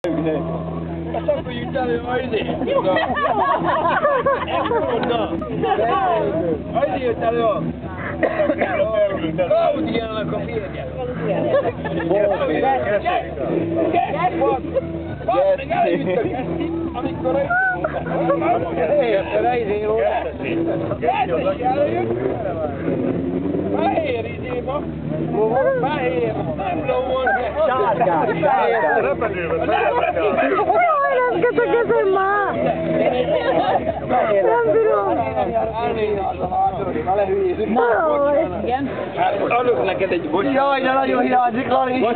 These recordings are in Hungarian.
Azt akkor juttál, hogy ajzé? Ajzé jött elő a Klaudiának a férje. Meg eljutott Geszti, amikor ajzé volt. Geszti eljött. Fehér izéba. Fehér. Nem lóvolt. Sárgás. Jaj, nem kötökezem már! Nem bírom! Igen. Adok neked egy bocsánat. Jaj, de nagyon hiányzik, Lali! Nem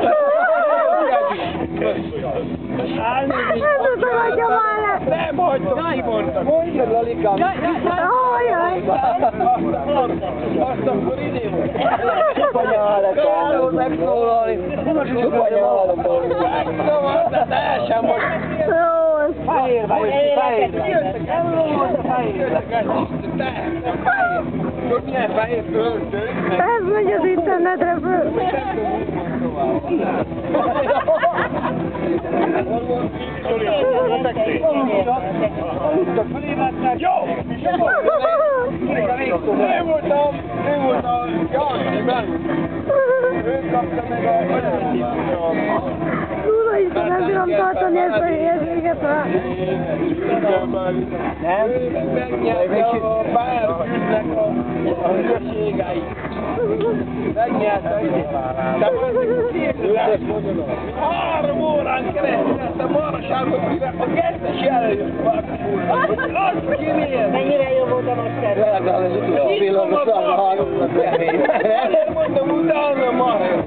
tudom, hogy már le! Nem hagytam, kimondtam. Mondjad, Lalikám. Jaj! Azt akkor idén volt. Kárló megszólalni! Megszavart, de el sem most. Jó, Fehér vagy, fehér! Tudod milyen fehér öltöny? ez megy az internetre föl. Jó! Ő volt a Janniben. Ő kapta meg a Tudom is, nem bírom tartani ezt a hülyeséget már. Nem? Ő megnyerte a párhűznek a hülyeségeit. Megnyerte a 3 órán keresztül ezt a maraságot, mire a Gesztes eljött az kimér. Mennyire jó volt a master? Legalább az utolsó pillanatban hallottak. Mondom, utána már.